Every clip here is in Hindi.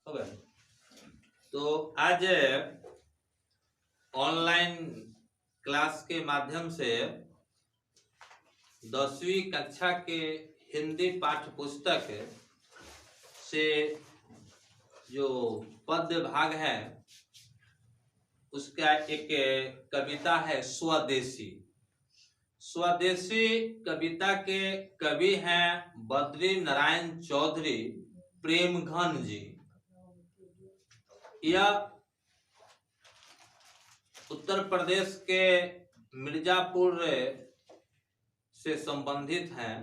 हो गया। तो आज ऑनलाइन क्लास के माध्यम से 10वीं कक्षा के हिंदी पाठ्य पुस्तक से जो पद्य भाग है उसका एक कविता है स्वदेशी। स्वदेशी कविता के कवि हैं बद्री नारायण चौधरी प्रेमघन जी। यह उत्तर प्रदेश के मिर्जापुर से संबंधित हैं।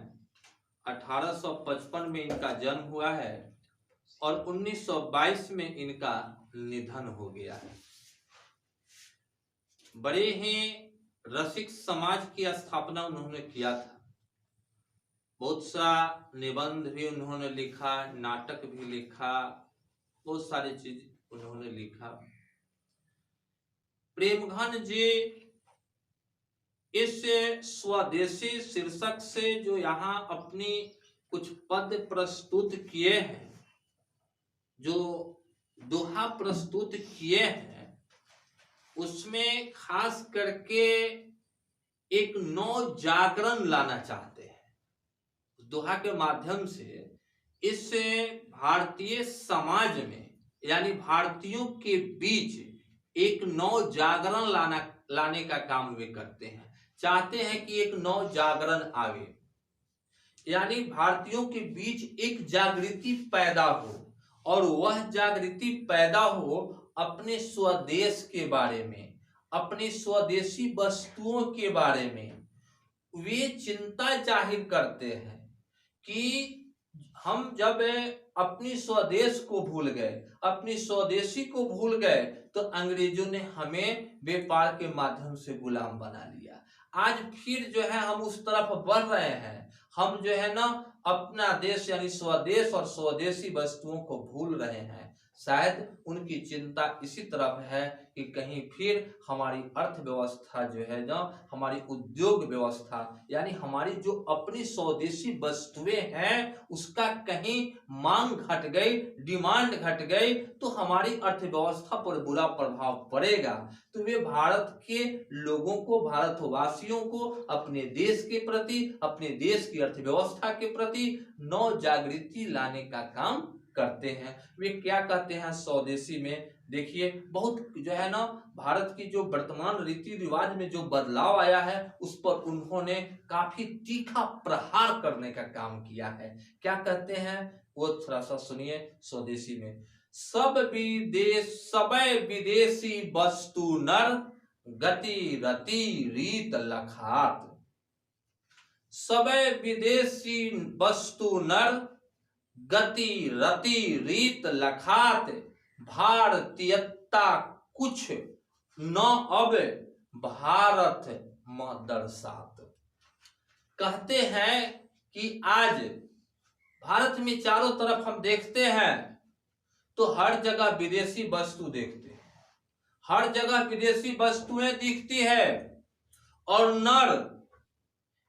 1855 में इनका जन्म हुआ है और 1922 में इनका निधन हो गया है। बड़े ही रसिक समाज की स्थापना उन्होंने किया था। बहुत सा निबंध भी उन्होंने लिखा, नाटक भी लिखा, बहुत सारी चीज उन्होंने लिखा। प्रेमघन जी इस स्वदेशी शीर्षक से जो यहाँ अपनी कुछ पद प्रस्तुत किए हैं, जो दोहा प्रस्तुत किए हैं, उसमें खास करके एक नौ जागरण लाना चाहते हैं। दोहा के माध्यम से इस भारतीय समाज में यानी भारतीयों के बीच एक नौ जागरण लाने का काम वे करते हैं। चाहते हैं कि एक नौ जागरण आवे, यानी भारतीयों के बीच एक जागृति पैदा हो, और वह जागृति पैदा हो अपने स्वदेश के बारे में, अपनी स्वदेशी वस्तुओं के बारे में। वे चिंता जाहिर करते हैं कि हम जब अपनी स्वदेश को भूल गए, अपनी स्वदेशी को भूल गए, तो अंग्रेजों ने हमें व्यापार के माध्यम से गुलाम बना लिया। आज फिर जो है हम उस तरफ बढ़ रहे हैं। हम जो है ना अपना देश यानी स्वदेश और स्वदेशी वस्तुओं को भूल रहे हैं। शायद उनकी चिंता इसी तरफ है कि कहीं फिर हमारी अर्थव्यवस्था जो है ना, हमारी उद्योग व्यवस्था यानी हमारी जो अपनी स्वदेशी वस्तुएं हैं उसका कहीं मांग घट गई, डिमांड घट गई, तो हमारी अर्थव्यवस्था पर बुरा प्रभाव पड़ेगा। तो वे भारत के लोगों को, भारतवासियों को अपने देश के प्रति, अपने देश की अर्थव्यवस्था के प्रति नौ जागृति लाने का काम करते हैं। वे क्या कहते हैं स्वदेशी में, देखिए बहुत जो है ना भारत की जो वर्तमान रीति रिवाज में जो बदलाव आया है उस पर उन्होंने काफी तीखा प्रहार करने का काम किया है। क्या कहते हैं वो थोड़ा सा सुनिए स्वदेशी में। सब विदेशी वस्तु नर, गति रति रीत लखात। सब विदेशी वस्तु नर, गति रति रीत लखात। भारतीयता कुछ न अब भारत मदरसात। कहते हैं कि आज भारत में चारों तरफ हम देखते हैं तो हर जगह विदेशी वस्तु देखते हैं, हर जगह विदेशी वस्तुएं दिखती है। और नर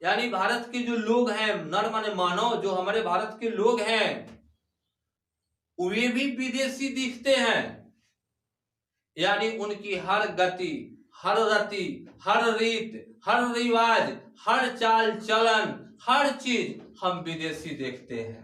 यानी भारत के जो लोग हैं, नर माने मानव, जो हमारे भारत के लोग हैं वे भी विदेशी दिखते हैं। यानी उनकी हर गति, हर रति, हर रीत, हर रिवाज, हर चाल चलन, हर चीज हम विदेशी देखते हैं।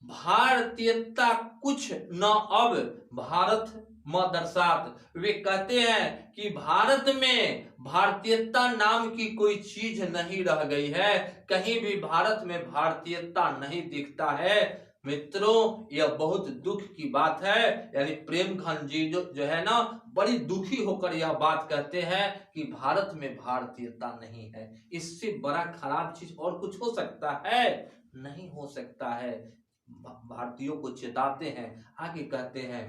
भारतीयता कुछ न अब भारत मदरसात। वे कहते हैं कि भारत में भारतीयता नाम की कोई चीज नहीं रह गई है, कहीं भी भारत में भारतीयता नहीं दिखता है। मित्रों यह बहुत दुख की बात है। यानी प्रेमघन जी जो है ना बड़ी दुखी होकर यह बात कहते हैं कि भारत में भारतीयता नहीं है। इससे बड़ा खराब चीज और कुछ हो सकता है? नहीं हो सकता है। भारतीयों को चेताते हैं, आगे कहते हैं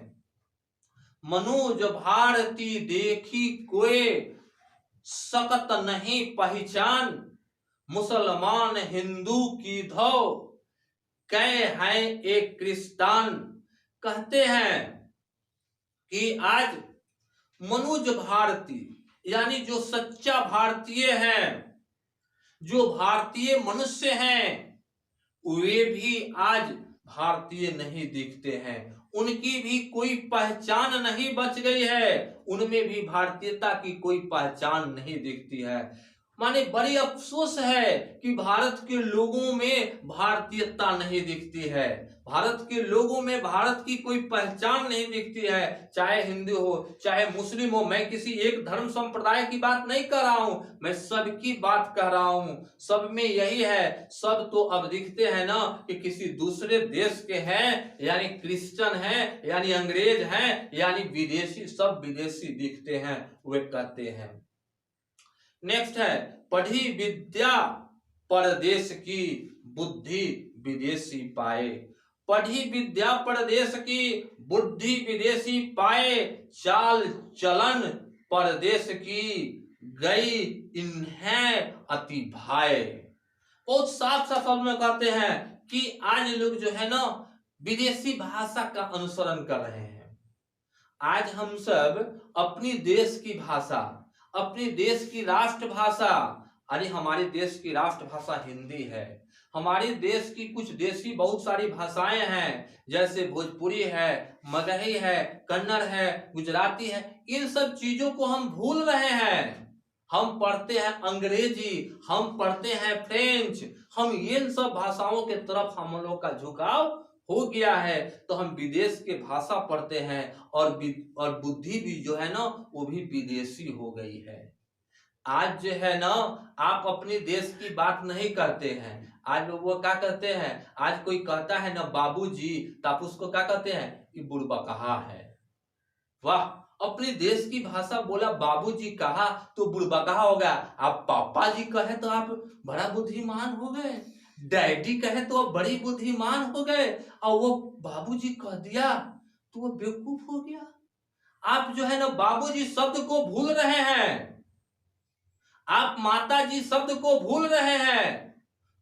मनोज भारती देखी कोई सकत नहीं पहचान, मुसलमान हिंदू की धो कै है एक क्रिस्तान। कहते हैं कि आज मनोज भारती यानी जो सच्चा भारतीय हैं, जो भारतीय मनुष्य हैं, वे भी आज भारतीय नहीं दिखते हैं, उनकी भी कोई पहचान नहीं बच गई है, उनमें भी भारतीयता की कोई पहचान नहीं दिखती है। माने बड़ी अफसोस है कि भारत के लोगों में भारतीयता नहीं दिखती है, भारत के लोगों में भारत की कोई पहचान नहीं दिखती है, चाहे हिंदू हो चाहे मुस्लिम हो। मैं किसी एक धर्म संप्रदाय की बात नहीं कर रहा हूं, मैं सबकी बात कर रहा हूं। सब में यही है, सब तो अब दिखते हैं ना कि किसी दूसरे देश के हैं, यानी क्रिश्चियन हैं, यानी अंग्रेज हैं, यानी विदेशी, सब विदेशी दिखते हैं, वे कहते हैं। नेक्स्ट है, पढ़ी विद्या परदेश की, बुद्धि विदेशी पाए। पढ़ी विद्या परदेश की, बुद्धि विदेशी पाए, चाल चलन परदेश की, गई इन्हें अति भाए। बहुत साफ साफ शब्द में कहते हैं कि आज लोग जो है ना विदेशी भाषा का अनुसरण कर रहे हैं। आज हम सब अपनी देश की भाषा, अपनी देश की राष्ट्रभाषा, अरे हमारे देश की राष्ट्रभाषा हिंदी है, हमारे देश की कुछ देशी बहुत सारी भाषाएं हैं, जैसे भोजपुरी है, मगही है, कन्नड़ है, गुजराती है, इन सब चीजों को हम भूल रहे हैं। हम पढ़ते हैं अंग्रेजी, हम पढ़ते हैं फ्रेंच, हम इन सब भाषाओं के तरफ हम लोग का झुकाव हो गया है, तो हम विदेश के भाषा पढ़ते हैं और बुद्धि भी जो है ना वो भी विदेशी हो गई है। आज जो है ना आप अपने देश की बात नहीं करते हैं, आज वो क्या कहते हैं, आज कोई कहता है ना बाबूजी, तो आप उसको क्या कहते हैं, कि बुढ़बा कहा है। वाह, अपने देश की भाषा बोला, बाबूजी कहा तो बुढ़बा कहा हो गया। आप पापा जी कहे तो आप बड़ा बुद्धिमान हो गए, डैडी कहे तो आप बड़ी बुद्धिमान हो गए, और वो बाबूजी कह दिया तो वो बेवकूफ हो गया। आप जो है ना बाबूजी शब्द को भूल रहे हैं, आप माता जी शब्द को भूल रहे हैं,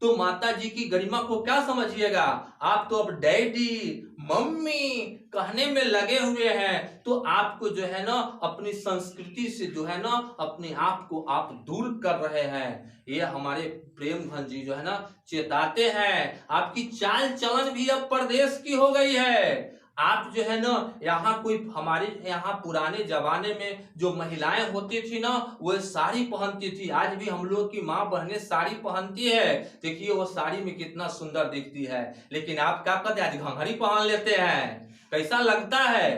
तो माता जी की गरिमा को क्या समझिएगा। आप तो अब डैडी मम्मी कहने में लगे हुए हैं, तो आपको जो है ना अपनी संस्कृति से जो है ना अपने आप को आप दूर कर रहे हैं। ये हमारे प्रेम घन जी जो है ना चेताते हैं, आपकी चाल चलन भी अब परदेश की हो गई है। आप जो है ना यहाँ कोई, हमारे यहाँ पुराने जमाने में जो महिलाएं होती थी ना वो साड़ी पहनती थी, आज भी हम लोग की माँ बहनें साड़ी पहनती है, देखिए वो साड़ी में कितना सुंदर दिखती है। लेकिन आप क्या करते हैं, आज घंघरी पहन लेते हैं, कैसा लगता है,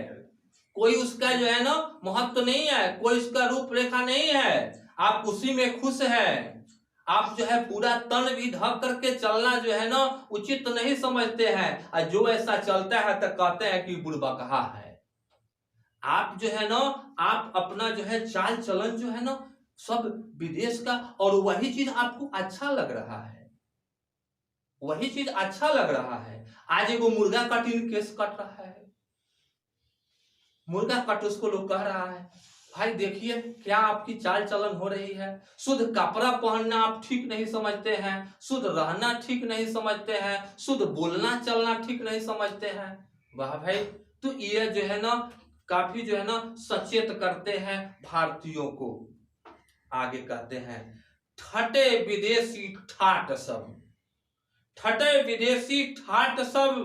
कोई उसका जो है ना महत्व नहीं है, कोई उसका रूपरेखा नहीं है, आप उसी में खुश है। आप जो है पूरा तन भी ढक करके चलना जो है ना उचित नहीं समझते हैं, और जो ऐसा चलता है तो कहते हैं कि बुढ़बा कहा है। आप जो है ना आप अपना जो है चाल चलन जो है ना सब विदेश का, और वही चीज आपको अच्छा लग रहा है, वही चीज अच्छा लग रहा है। आज एगो मुर्गा कटिंग केस कट रहा है, मुर्गा कट उसको लोग कह रहा है, भाई देखिए क्या आपकी चाल चलन हो रही है, शुद्ध कपड़ा पहनना आप ठीक नहीं समझते हैं, शुद्ध रहना ठीक नहीं समझते हैं, शुद्ध बोलना चलना ठीक नहीं समझते हैं। वाह भाई, तो ये जो है ना काफी जो है ना सचेत करते हैं भारतीयों को। आगे कहते हैं, ठटे विदेशी ठाट सब, ठटे विदेशी ठाट सब,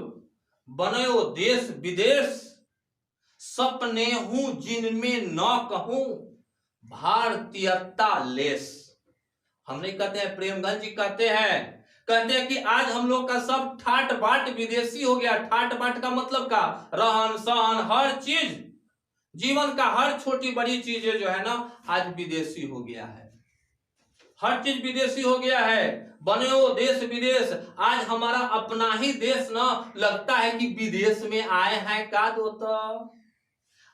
बनो देश विदेश, सपने हूं जिनमें न कहूं भारतीयता लेस। हम नहीं कहते हैं, प्रेमगंज जी कहते हैं कि आज हम लोग का सब ठाट बाट विदेशी हो गया। ठाट बाट का मतलब का, रहन सहन हर चीज, जीवन का हर छोटी बड़ी चीजें जो है ना आज विदेशी हो गया है, हर चीज विदेशी हो गया है। बने वो देश विदेश, आज हमारा अपना ही देश ना लगता है कि विदेश में आए हैं का दोता।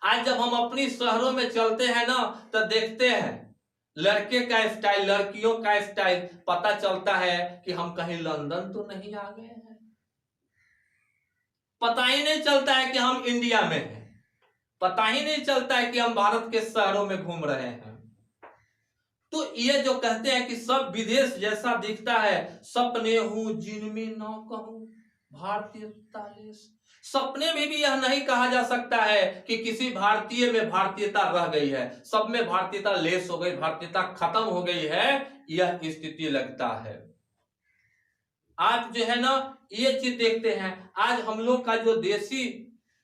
आज जब हम अपनी शहरों में चलते हैं ना तो देखते हैं लड़के का स्टाइल, लड़कियों का स्टाइल, पता चलता है कि हम कहीं लंदन तो नहीं आ गए हैं, पता ही नहीं चलता है कि हम इंडिया में हैं, पता ही नहीं चलता है कि हम भारत के शहरों में घूम रहे हैं। तो ये जो कहते हैं कि सब विदेश जैसा दिखता है, सपने हूं जिनमें न कहूं भारतीयता लेस। सपने में भी यह नहीं कहा जा सकता है कि किसी भारतीय में भारतीयता रह गई है, सब में भारतीयता लेस हो गई, भारतीयता खत्म हो गई है, यह स्थिति लगता है। आप जो है ना ये चीज देखते हैं, आज हम लोग का जो देसी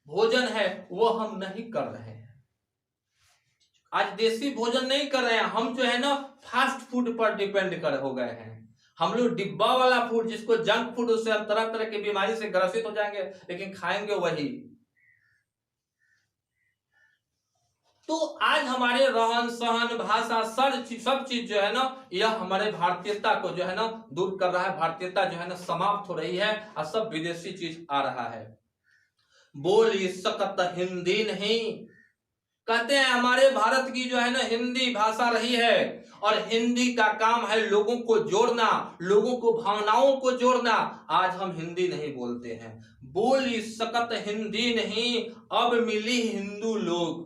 भोजन है वो हम नहीं कर रहे हैं। आज देसी भोजन नहीं कर रहे हैं, हम जो है ना फास्ट फूड पर डिपेंड कर हो गए हैं। हम लोग डिब्बा वाला फूड, जिसको जंक फूड, उससे हम तरह तरह की बीमारी से ग्रसित हो जाएंगे, लेकिन खाएंगे वही। तो आज हमारे रहन सहन, भाषा, सब चीज जो है ना, यह हमारे भारतीयता को जो है ना दूर कर रहा है। भारतीयता जो है ना समाप्त हो रही है और सब विदेशी चीज आ रहा है। बोली सकत हिंदी नहीं, कहते हैं हमारे भारत की जो है ना हिंदी भाषा रही है, और हिंदी का काम है लोगों को जोड़ना, लोगों को भावनाओं को जोड़ना। आज हम हिंदी नहीं बोलते हैं। बोली सकत हिंदी नहीं, अब मिली हिंदू लोग।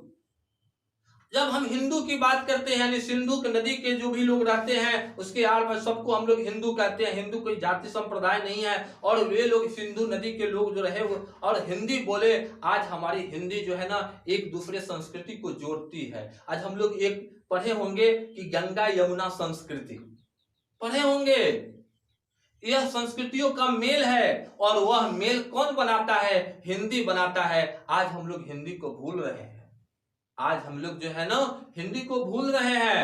जब हम हिंदू की बात करते हैं, यानी सिंधु की नदी के जो भी लोग रहते हैं उसके आर पर सबको हम लोग हिंदू कहते हैं। हिंदू कोई जाति संप्रदाय नहीं है, और वे लोग सिंधु नदी के लोग जो रहे वो और हिंदी बोले। आज हमारी हिंदी जो है ना एक दूसरे संस्कृति को जोड़ती है। आज हम लोग एक पढ़े होंगे कि गंगा यमुना संस्कृति पढ़े होंगे, यह संस्कृतियों का मेल है, और वह मेल कौन बनाता है? हिंदी बनाता है। आज हम लोग हिंदी को भूल रहे हैं। आज हम लोग जो है ना हिंदी को भूल रहे हैं।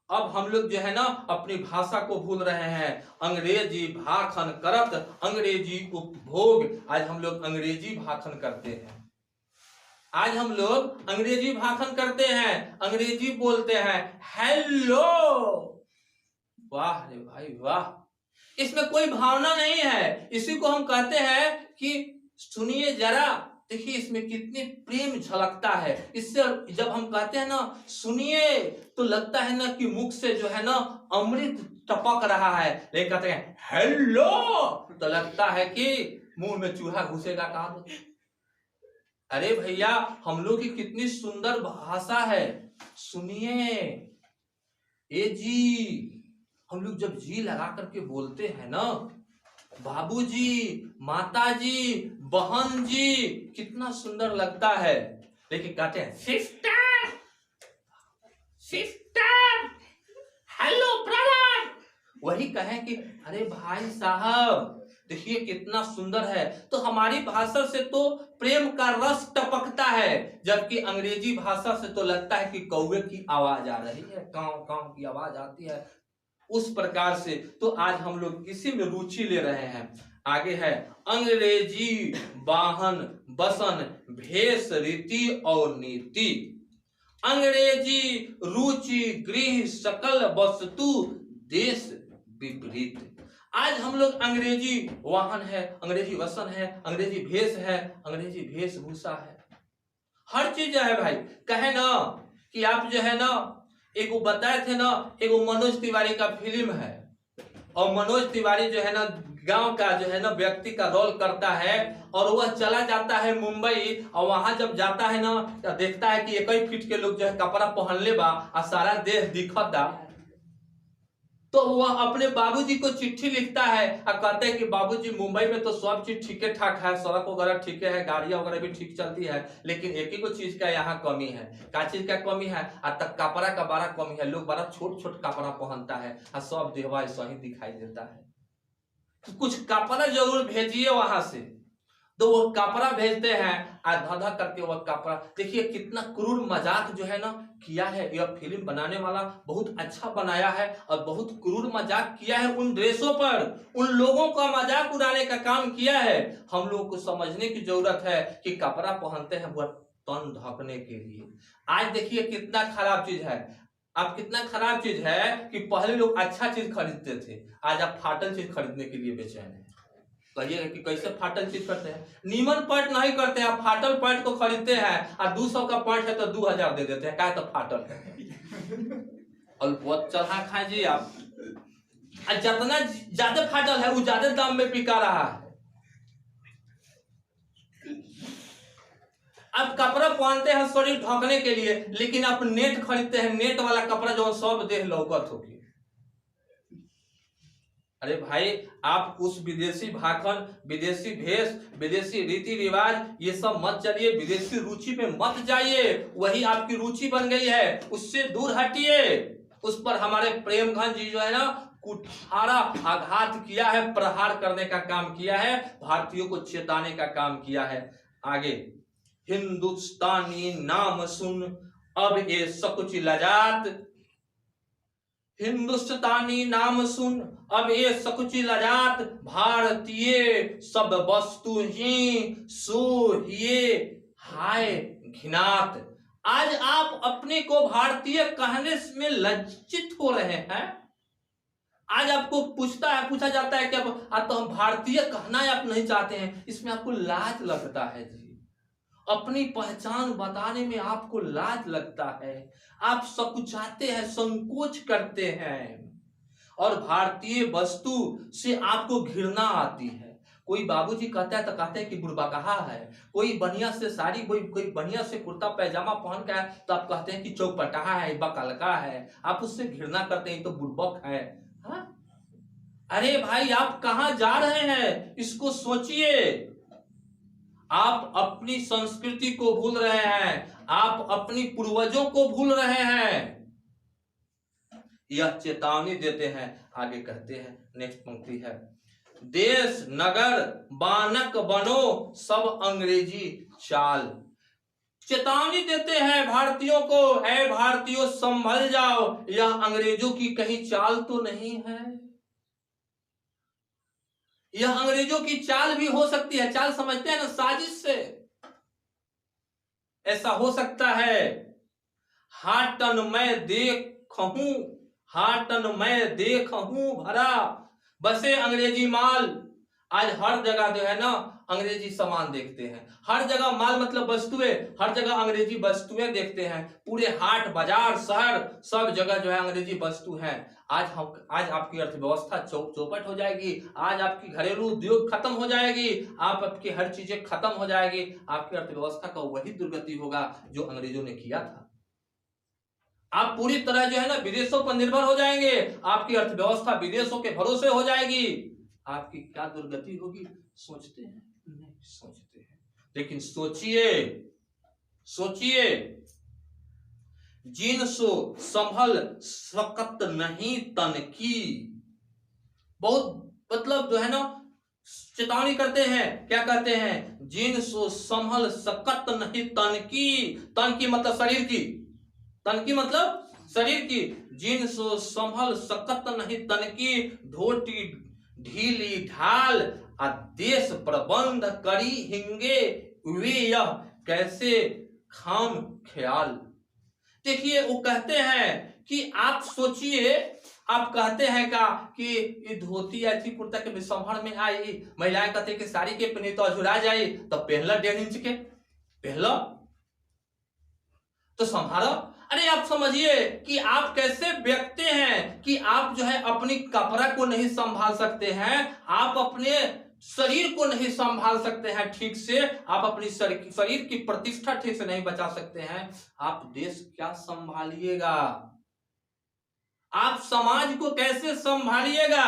अब हम लोग जो है ना अपनी भाषा को भूल रहे हैं। अंग्रेजी भाखन करत अंग्रेजी उपभोग, आज हम लोग अंग्रेजी भाखन करते हैं। आज हम लोग अंग्रेजी भाखन करते हैं, अंग्रेजी बोलते हैं। हेलो, वाह रे भाई वाह, इसमें कोई भावना नहीं है। इसी को हम कहते हैं कि सुनिए जरा, देखिए इसमें कितनी प्रेम झलकता है। इससे जब हम कहते हैं ना सुनिए, तो लगता है ना कि मुख से जो है ना अमृत टपक रहा है। लेकिन कहते हैं हेलो, तो लगता है कि मुंह में चूहा घुसेगा काम। अरे भैया, हम लोग की कितनी सुंदर भाषा है। सुनिए ए जी, हम लोग जब जी लगा करके बोलते हैं ना, बाबूजी, माताजी, बहन जी, कितना सुंदर लगता है। लेकिन कहते हैं सिस्टर, सिस्टर, हेलो ब्रदर, वही कहें कि अरे भाई साहब देखिए कितना सुंदर है। तो हमारी भाषा से तो प्रेम का रस टपकता है, जबकि अंग्रेजी भाषा से तो लगता है कि कौवे की आवाज आ रही है, काव काव की आवाज आती है। उस प्रकार से तो आज हम लोग इसी में रुचि ले रहे हैं। आगे है अंग्रेजी वाहन बसन भेष रीति और नीति, अंग्रेजी रुचि गृह सकल वस्तु देश विपरीत। आज हम लोग अंग्रेजी वाहन है, अंग्रेजी वसन है, अंग्रेजी भेष है, अंग्रेजी वेशभूषा है, हर चीज है भाई। कहे ना कि आप जो है ना एक वो बताए थे ना, एक मनोज तिवारी का फिल्म है, और मनोज तिवारी जो है ना गांव का जो है ना व्यक्ति का रोल करता है, और वह चला जाता है मुंबई, और वहां जब जाता है ना तो देखता है कि 1 फीट के लोग जो है कपड़ा पहन ले बा और सारा देह दिखता। तो वह अपने बाबूजी को चिट्ठी लिखता है और कहते हैं कि बाबूजी मुंबई में तो सब चीज ठीक ठाक है, सड़क वगैरह ठीक है, गाड़ियां वगैरह भी ठीक चलती है, लेकिन एक ही को चीज का यहाँ कमी है। क्या चीज का कमी है? तक कपड़ा का बड़ा कमी है। लोग बड़ा छोट छोट कपड़ा पहनता है और सब देहवा ऐसा ही दिखाई देता है। तो कुछ कपड़ा जरूर भेजिए वहां से। तो वो कपड़ा भेजते हैं और धधा करके वह कपड़ा, देखिए कितना क्रूर मजाक जो है ना किया है। यह फिल्म बनाने वाला बहुत अच्छा बनाया है, और बहुत क्रूर मजाक किया है उन ड्रेसों पर, उन लोगों का मजाक उड़ाने का काम किया है। हम लोगों को समझने की जरूरत है कि कपड़ा पहनते हैं वह तन ढकने के लिए। आज देखिए कितना खराब चीज है। अब कितना खराब चीज है कि पहले लोग अच्छा चीज खरीदते थे, आज आप फाटल चीज खरीदने के लिए बेचैन है। कहिए कि कैसे फाटल चीज करते हैं? नीमन पैंट नहीं करते हैं, फाटल पैंट को खरीदते हैं, और 200 का पैंट है तो 2000 दे देते हैं, क्या तो फाटल है। और बहुत चढ़ा खाए जी आप, जितना ज्यादा फाटल है वो ज्यादा दाम में बिका रहा है। अब कपड़ा पहनते हैं शरीर ढकने के लिए, लेकिन आप नेट खरीदते हैं, नेट वाला कपड़ा जो सब देह लौकत होगी। अरे भाई, आप उस विदेशी भाखन, विदेशी भेष, विदेशी रीति रिवाज ये सब मत चलिए, विदेशी रुचि पे मत जाइए। वही आपकी रुचि बन गई है, उससे दूर हटिए। उस पर हमारे प्रेमघन जी जो है ना कुठारा आघात किया है, प्रहार करने का काम किया है, भारतीयों को चेताने का काम किया है। आगे, हिंदुस्तानी नाम सुन अब ये सकुच लजात, हिंदुस्तानी नाम सुन अब ये सकुची लजात, भारतीय सब वस्तु ही सो ये हाय घिनात। आज आप अपने को भारतीय कहने में लज्जित हो रहे हैं। आज आपको पूछा जाता है कि आप तो हम भारतीय कहना आप नहीं चाहते हैं, इसमें आपको लाज लगता है जी। अपनी पहचान बताने में आपको लाज लगता है, आप सकुचाते हैं, संकोच करते हैं, और भारतीय वस्तु से आपको घृणा आती है। कोई बाबूजी कहता है तो कहते हैं कि बुड़बकहा है, कोई बढ़िया से साड़ी, कोई बढ़िया से कुर्ता पैजामा पहन के है तो आप कहते हैं कि चौपटा है, बकलका है, आप उससे घृणा करते हैं तो बुड़बक है। हाँ? अरे भाई, आप कहां जा रहे हैं, इसको सोचिए। आप अपनी संस्कृति को भूल रहे हैं, आप अपनी पूर्वजों को भूल रहे हैं, यह चेतावनी देते हैं। आगे कहते हैं, नेक्स्ट पंक्ति है, देश नगर बानक बनो सब अंग्रेजी चाल। चेतावनी देते हैं भारतीयों को, ऐ भारतीयों संभल जाओ, यह अंग्रेजों की कहीं चाल तो नहीं है। यह अंग्रेजों की चाल भी हो सकती है। चाल समझते हैं ना, साजिश से ऐसा हो सकता है। हाटन मैं देखूं, हाटन मैं देखूं भरा, बसे अंग्रेजी माल। आज हर जगह जो है ना अंग्रेजी सामान देखते हैं, हर जगह माल मतलब वस्तुएं, हर जगह अंग्रेजी वस्तुएं देखते हैं। पूरे हाट बाजार शहर सब जगह जो है अंग्रेजी वस्तु है। आज आपकी अर्थव्यवस्था चौपट हो जाएगी, आज आपकी घरेलू उद्योग खत्म हो जाएगी, आपकी हर चीजें खत्म हो जाएगी। आपकी अर्थव्यवस्था का वही दुर्गति होगा जो अंग्रेजों ने किया था। आप पूरी तरह जो है ना विदेशों पर निर्भर हो जाएंगे, आपकी अर्थव्यवस्था विदेशों के भरोसे हो जाएगी। आपकी क्या दुर्गति होगी सोचते हैं? नहीं सोचते हैं। लेकिन सोचिए, सोचिए, जिन सो संभल सकत नहीं तन की। बहुत मतलब जो है ना चेतावनी करते हैं, क्या कहते हैं? जिन सो संभल सकत नहीं तन की। तन की मतलब शरीर की, तन की मतलब शरीर की। जिन सो संभल सकत नहीं तन की, धोटी ढीली ढाल देश प्रबंध करी हिंगे वे यह कैसे खाम ख्याल। देखिए वो कहते हैं कि आप सोचिए, आप कहते हैं का कि ये धोती ऐसी कुर्ता के संभर में आई, महिलाएं कहते कि साड़ी के पहने तो अझुरा जाए, तो पहला 1.5 इंच के पहला तो संभालो। अरे आप समझिए कि आप कैसे व्यक्ति हैं कि आप जो है अपनी कपड़ा को नहीं संभाल सकते हैं, आप अपने शरीर को नहीं संभाल सकते हैं ठीक से, आप अपनी शरीर की प्रतिष्ठा ठीक से नहीं बचा सकते हैं, आप देश क्या संभालिएगा? आप समाज को कैसे संभालिएगा?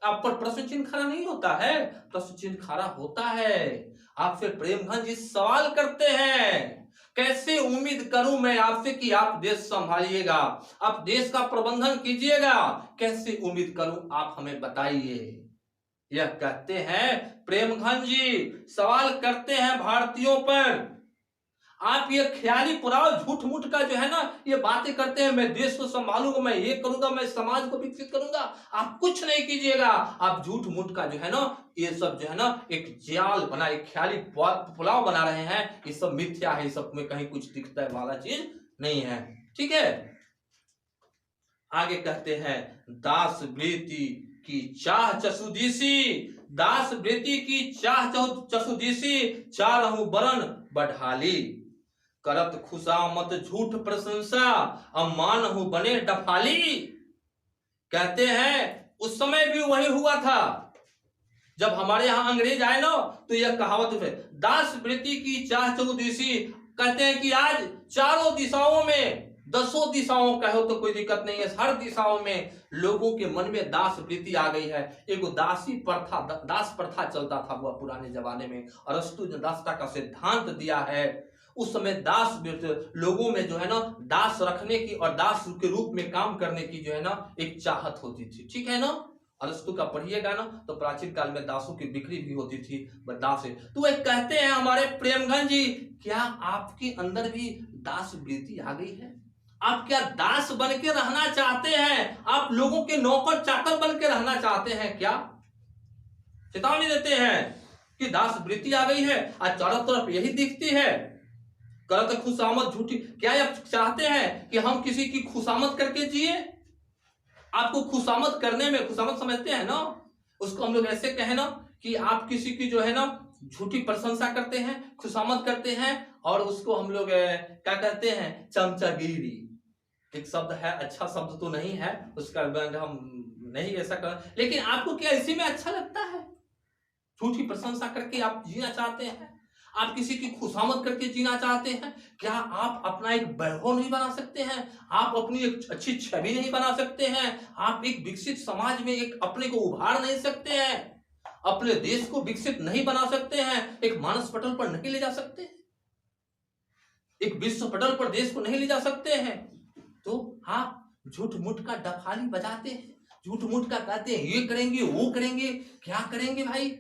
आप पर प्रश्न चिन्ह खड़ा नहीं होता है, प्रश्न चिन्ह खड़ा होता है। आप फिर प्रेमघन जी सवाल करते हैं, कैसे उम्मीद करूं मैं आपसे कि आप देश संभालिएगा, आप देश का प्रबंधन कीजिएगा, कैसे उम्मीद करूं आप हमें बताइए। यह कहते हैं प्रेमघन जी, सवाल करते हैं भारतीयों पर। आप ये ख्याली पुराव झूठ मूठ का जो है ना ये बातें करते हैं, मैं देश को संभालूंगा, मैं ये करूंगा, मैं समाज को विकसित करूंगा, आप कुछ नहीं कीजिएगा। आप झूठ मूठ का जो है ना ये सब जो है ना एक जाल बना, एक ख्याली पुलाव बना रहे हैं, ये सब मिथ्या है, सब में कहीं कुछ दिखता है वाला चीज नहीं है। ठीक है, आगे कहते हैं, दास वृत्ति की चाह चसुदीसी, दास वृत्ति की चाह चसुदीसी, चारहु बरन बढ़ाली, करत खुशामत झूठ प्रशंसा, अम्मान हो बने डफाली। कहते हैं उस समय भी वही हुआ था, जब हमारे यहां अंग्रेज आए ना तो यह कहावत है, दास वृत्ति की चाह चहुदिशी। कहते हैं कि आज चारों दिशाओं में, 10 दिशाओं कहो तो कोई दिक्कत नहीं है, हर दिशाओं में लोगों के मन में दास वृत्ति आ गई है। एक दासी प्रथा, दास प्रथा चलता था वह पुराने जमाने में, अरस्तु ने दासता का सिद्धांत दिया है, उस समय दास लोगों में जो है ना दास रखने की और दास के रूप में काम करने की जो है ना एक चाहत होती थी, ठीक है ना। अरस्तु का पढ़िएगा ना तो प्राचीन काल में दासों की बिक्री भी होती थी, दास है। तो वह कहते हैं हमारे प्रेमगंज जी, क्या आपके अंदर भी दास वृत्ति आ गई है? आप क्या दास बन के रहना चाहते हैं? आप लोगों के नौकर चाकर बन के रहना चाहते हैं क्या? चेतावनी देते हैं कि दास वृत्ति आ गई है, आज चारों तरफ यही दिखती है, करत खुशामद झूठी। क्या आप चाहते हैं कि हम किसी की खुशामद करके जिए? आपको खुशामद करने में, खुशामद समझते हैं ना, उसको हम लोग ऐसे कहें ना कि आप किसी की जो है ना झूठी प्रशंसा करते हैं, खुशामद करते हैं, और उसको हम लोग क्या कहते हैं, चमचागिरी। एक शब्द है, अच्छा शब्द तो नहीं है उसका, हम नहीं ऐसा कर, लेकिन आपको क्या इसी में अच्छा लगता है? झूठी प्रशंसा करके आप जीना चाहते हैं? आप किसी की खुशामद करके जीना चाहते हैं? क्या आप अपना एक वैभव नहीं बना सकते हैं? आप अपनी एक अच्छी छवि नहीं बना सकते हैं? आप एक विकसित समाज में एक अपने को उभार नहीं सकते हैं? अपने देश को विकसित नहीं बना सकते हैं? एक मानस पटल पर नहीं ले जा सकते हैं? एक विश्व पटल पर देश को नहीं ले जा सकते हैं? तो आप झूठ मूठ का डफाली बजाते हैं, झूठ मूठ का कहते हैं ये करेंगे वो करेंगे। क्या करेंगे भाई?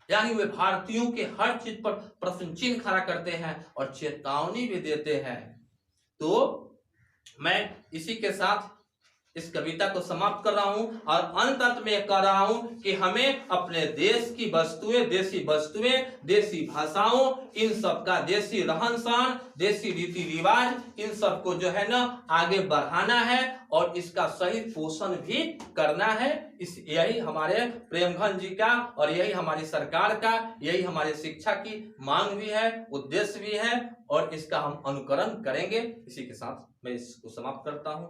यानी वे भारतीयों के हर चीज पर प्रश्न चिन्ह खड़ा करते हैं और चेतावनी भी देते हैं। तो मैं इसी के साथ इस कविता को समाप्त कर रहा हूं और अंत में कह रहा हूं कि हमें अपने देश की वस्तुएं, देसी भाषाओं, इन सब का देसी रहन सहन, देसी रीति रिवाज, इन सब को जो है ना आगे बढ़ाना है और इसका सही पोषण भी करना है। यही हमारे प्रेमगंज जी का और यही हमारी सरकार का, यही हमारी शिक्षा की मांग भी है, उद्देश्य भी है, और इसका हम अनुकरण करेंगे। इसी के साथ मैं इसको समाप्त करता हूं।